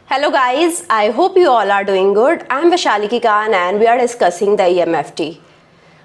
Hello guys, I hope you all are doing good. I am Vaishali Kikan and we are discussing the EMFT.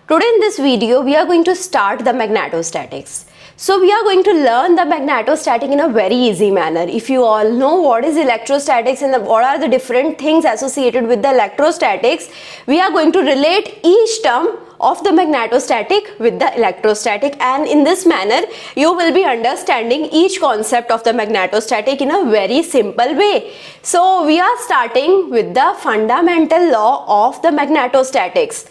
Today in this video, we are going to start the magnetostatics. So we are going to learn the magnetostatic in a very easy manner. If you all know what is electrostatics and what are the different things associated with the electrostatics, we are going to relate each term of the magnetostatic with the electrostatic, and in this manner you will be understanding each concept of the magnetostatic in a very simple way. So we are starting with the fundamental law of the magnetostatics,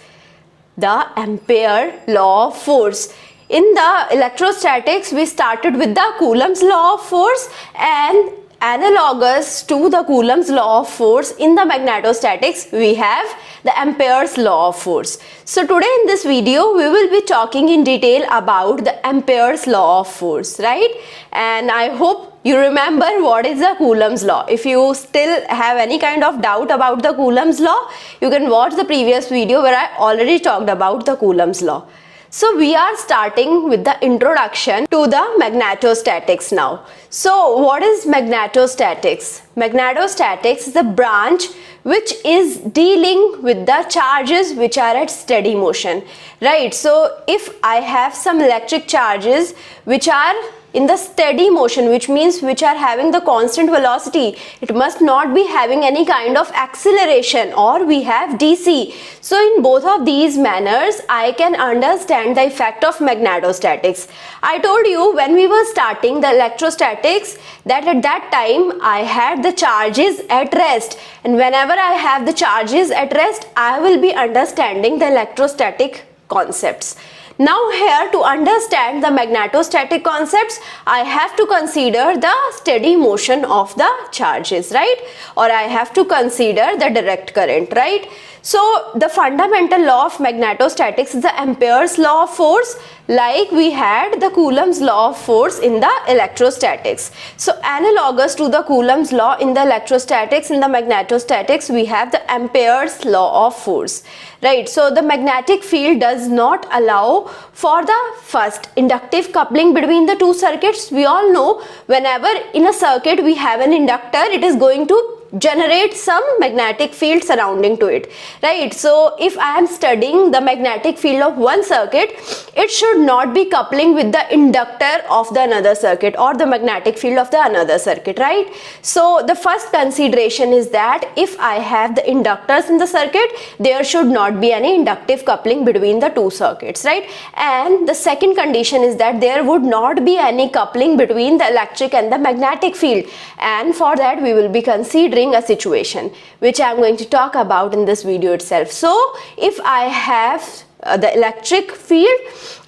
the Ampere law of force. In the electrostatics, we started with the Coulomb's law of force, and analogous to the Coulomb's law of force in the magnetostatics, we have the Ampere's law of force. So today in this video, we will be talking in detail about the Ampere's law of force, right? And I hope you remember what is the Coulomb's law. If you still have any kind of doubt about the Coulomb's law, you can watch the previous video where I already talked about the Coulomb's law. So we are starting with the introduction to the magnetostatics now. So what is magnetostatics? Magnetostatics is a branch which is dealing with the charges which are at steady motion, right? So if I have some electric charges which are in the steady motion, which means which are having the constant velocity, it must not be having any kind of acceleration, or we have DC. So in both of these manners, I can understand the effect of magnetostatics. I told you when we were starting the electrostatics that at that time I had the charges at rest, and whenever I have the charges at rest, I will be understanding the electrostatic concepts. Now here, to understand the magnetostatic concepts, I have to consider the steady motion of the charges, right? Or I have to consider the direct current, right? So the fundamental law of magnetostatics is the Ampere's law of force, like we had the Coulomb's law of force in the electrostatics. So analogous to the Coulomb's law in the electrostatics, in the magnetostatics, we have the Ampere's law of force, right? So the magnetic field does not allow for the first inductive coupling between the two circuits. We all know whenever in a circuit we have an inductor, it is going to generate some magnetic field surrounding to it, right? So if I am studying the magnetic field of one circuit, it should not be coupling with the inductor of the another circuit or the magnetic field of the another circuit, right? So the first consideration is that if I have the inductors in the circuit, there should not be any inductive coupling between the two circuits, right? And the second condition is that there would not be any coupling between the electric and the magnetic field, and for that we will be considering a situation which I am going to talk about in this video itself. So if I have the electric field,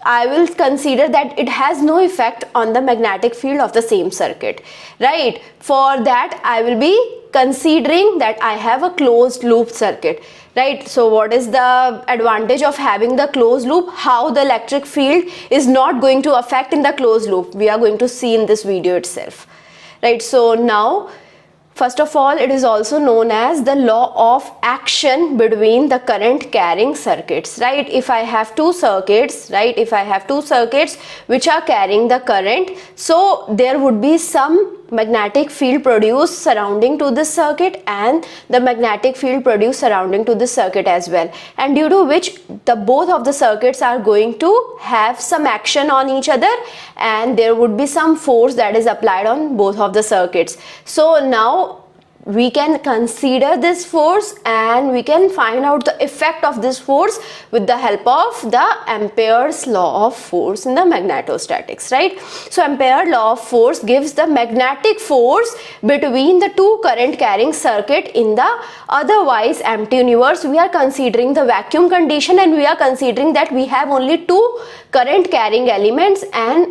I will consider that it has no effect on the magnetic field of the same circuit, right? For that I will be considering that I have a closed loop circuit, right? So what is the advantage of having the closed loop? How the electric field is not going to affect in the closed loop, we are going to see in this video itself, right? So now, first of all, it is also known as the law of action between the current carrying circuits, right? If I have two circuits, right? If I have two circuits which are carrying the current, so there would be some magnetic field produced surrounding to this circuit and the magnetic field produced surrounding to this circuit as well, and due to which the both of the circuits are going to have some action on each other, and there would be some force that is applied on both of the circuits. So now we can consider this force and we can find out the effect of this force with the help of the Ampere's law of force in the magnetostatics, right? So Ampere law of force gives the magnetic force between the two current carrying circuit in the otherwise empty universe. We are considering the vacuum condition and we are considering that we have only two current carrying elements, and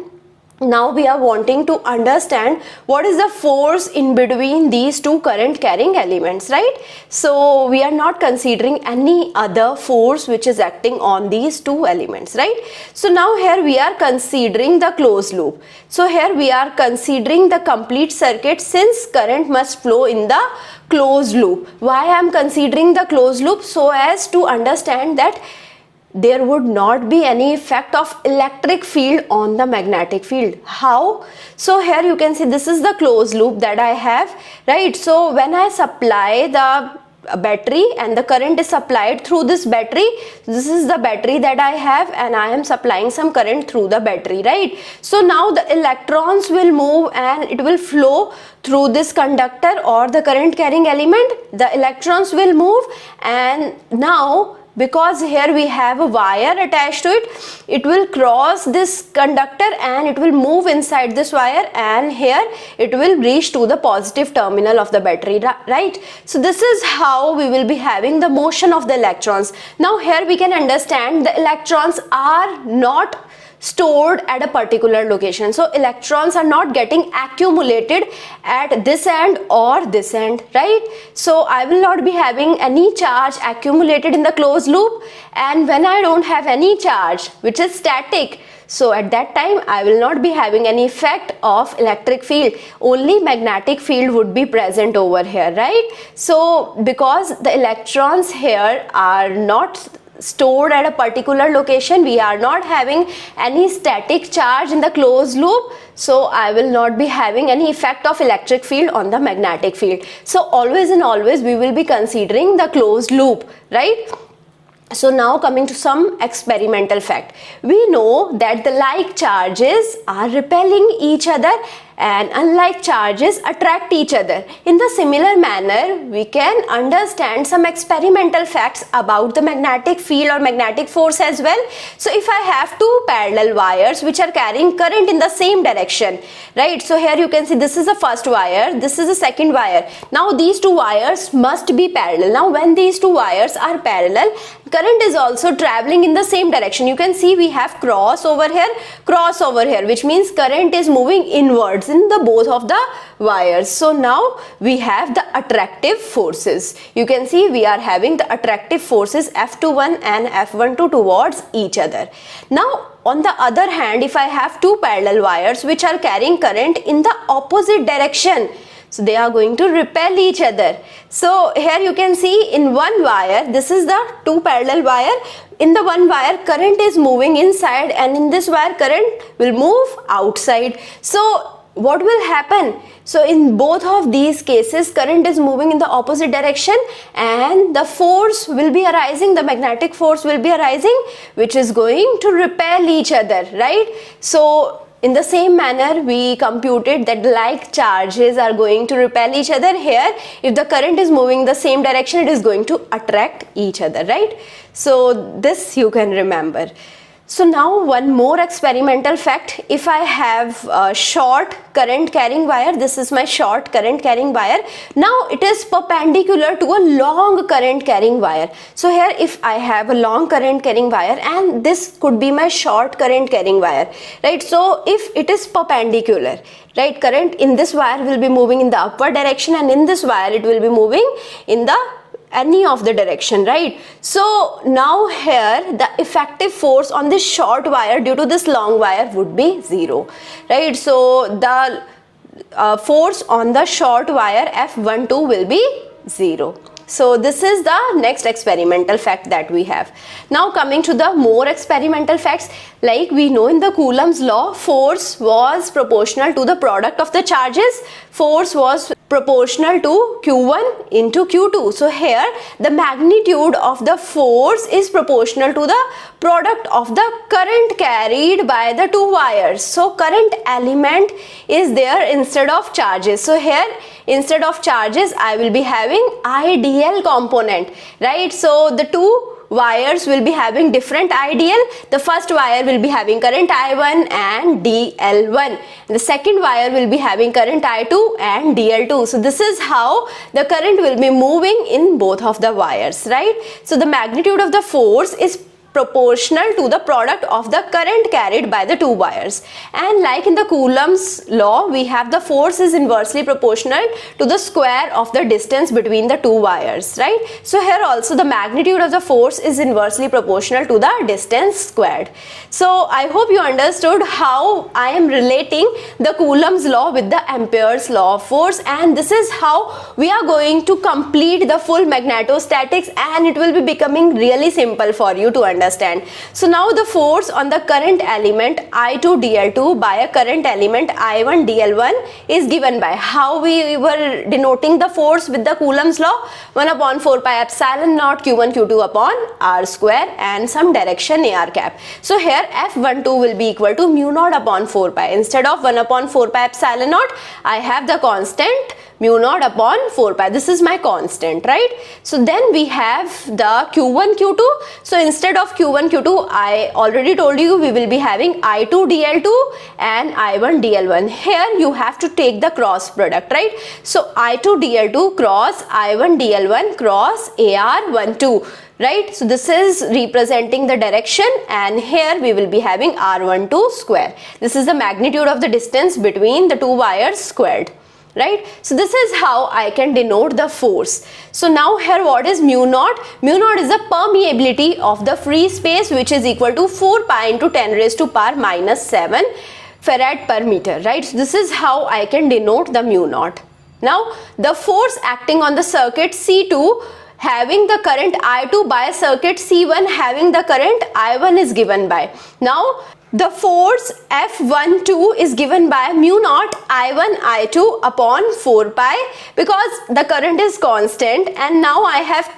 now we are wanting to understand what is the force in between these two current carrying elements, right? So we are not considering any other force which is acting on these two elements, right? So now here we are considering the closed loop. So here we are considering the complete circuit since current must flow in the closed loop. Why I am considering the closed loop? So as to understand that there would not be any effect of electric field on the magnetic field. How? So here you can see this is the closed loop that I have, right? So when I supply the battery and the current is supplied through this battery, this is the battery that I have and I am supplying some current through the battery, right? So now the electrons will move and it will flow through this conductor or the current carrying element. The electrons will move, and now because here we have a wire attached to it, it will cross this conductor and it will move inside this wire, and here it will reach to the positive terminal of the battery, right? So this is how we will be having the motion of the electrons. Now here we can understand the electrons are not stored at a particular location. So electrons are not getting accumulated at this end or this end, right? So I will not be having any charge accumulated in the closed loop, and when I don't have any charge which is static, so at that time I will not be having any effect of electric field, only magnetic field would be present over here, right? So because the electrons here are not stored at a particular location, we are not having any static charge in the closed loop, so I will not be having any effect of electric field on the magnetic field. So always and always we will be considering the closed loop, right? So now coming to some experimental fact. We know that the like charges are repelling each other and unlike charges attract each other. In the similar manner, we can understand some experimental facts about the magnetic field or magnetic force as well. So if I have two parallel wires which are carrying current in the same direction, right? So here you can see this is the first wire, this is the second wire. Now these two wires must be parallel. Now when these two wires are parallel, current is also traveling in the same direction. You can see we have cross over here, which means current is moving inwards in the both of the wires. So now we have the attractive forces. You can see we are having the attractive forces F21 and F12 towards each other. Now on the other hand, if I have two parallel wires which are carrying current in the opposite direction, so they are going to repel each other. So here you can see in one wire, this is the two parallel wire. In the one wire, current is moving inside, and in this wire, current will move outside. So what will happen? So in both of these cases, current is moving in the opposite direction and the force will be arising, the magnetic force will be arising, which is going to repel each other, right? So in the same manner, we computed that like charges are going to repel each other. Here, if the current is moving the same direction, it is going to attract each other, right? So this you can remember. So now one more experimental fact. If I have a short current carrying wire, this is my short current carrying wire. Now it is perpendicular to a long current carrying wire. So here if I have a long current carrying wire and this could be my short current carrying wire, right? So if it is perpendicular, right, current in this wire will be moving in the upward direction and in this wire it will be moving in the any of the direction, right? So now here the effective force on this short wire due to this long wire would be 0, right? So the force on the short wire F12 will be 0. So this is the next experimental fact that we have. Now coming to the more experimental facts, like we know in the Coulomb's law, force was proportional to the product of the charges. Force was proportional to Q1 into Q2. So here the magnitude of the force is proportional to the product of the current carried by the two wires. So current element is there instead of charges. So here instead of charges I will be having ideal component, right? So the two wires will be having different ideal. The first wire will be having current I1 and DL1. The second wire will be having current I2 and DL2. So this is how the current will be moving in both of the wires, right? So the magnitude of the force is proportional to the product of the current carried by the two wires. And like in the Coulomb's law, we have the force is inversely proportional to the square of the distance between the two wires, right? So here also the magnitude of the force is inversely proportional to the distance squared. So I hope you understood how I am relating the Coulomb's law with the Ampere's law of force, and this is how we are going to complete the full magnetostatics, and it will be becoming really simple for you to understand. understand. So now the force on the current element I2 dl2 by a current element I1 dl1 is given by, how we were denoting the force with the Coulomb's law, 1 upon 4 pi epsilon naught q1 q2 upon r square and some direction ar cap. So here F12 will be equal to mu naught upon 4 pi. Instead of 1 upon 4 pi epsilon naught, I have the constant mu naught upon 4 pi. This is my constant, right? So then we have the q1 q2. So instead of q1 q2, I already told you we will be having I2 dl2 and I1 dl1. Here you have to take the cross product, right? So I2 dl2 cross I1 dl1 cross ar12, right? So this is representing the direction, and here we will be having r12 square. This is the magnitude of the distance between the two wires squared, right? So this is how I can denote the force. So now here what is mu naught? Mu naught is the permeability of the free space, which is equal to 4 pi into 10 raised to power minus 7 farad per meter, right? So this is how I can denote the mu naught. Now the force acting on the circuit C2 having the current I2 by circuit C1 having the current I1 is given by. Now the force F12 is given by mu naught I1 I2 upon 4 pi, because the current is constant, and now I have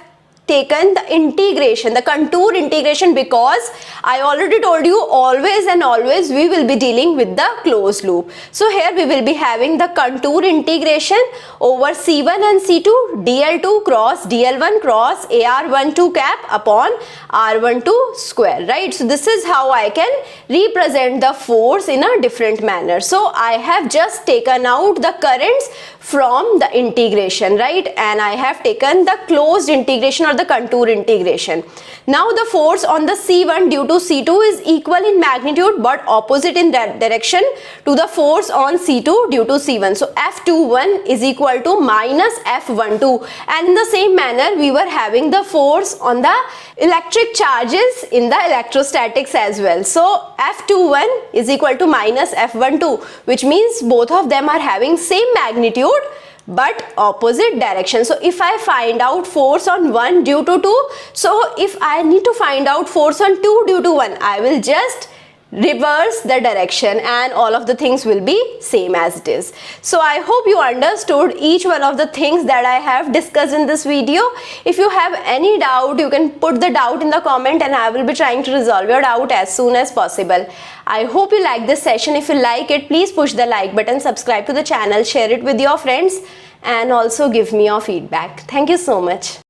taken the integration, the contour integration, because I already told you always and always we will be dealing with the closed loop. So here we will be having the contour integration over C1 and C2 dl2 cross dl1 cross ar12 cap upon r12 square, right? So this is how I can represent the force in a different manner. So I have just taken out the currents from the integration, right? And I have taken the closed integration or the contour integration. Now the force on the C1 due to C2 is equal in magnitude but opposite in that direction to the force on C2 due to C1. So F21 is equal to minus F12, and in the same manner we were having the force on the electric charges in the electrostatics as well. So F21 is equal to minus F12, which means both of them are having same magnitude but opposite direction. So if I find out force on 1 due to 2, so if I need to find out force on 2 due to 1, I will just reverse the direction and all of the things will be same as it is. So I hope you understood each one of the things that I have discussed in this video. If you have any doubt, you can put the doubt in the comment and I will be trying to resolve your doubt as soon as possible. I hope you like this session. If you like it, please push the like button, subscribe to the channel, share it with your friends, and also give me your feedback. Thank you so much.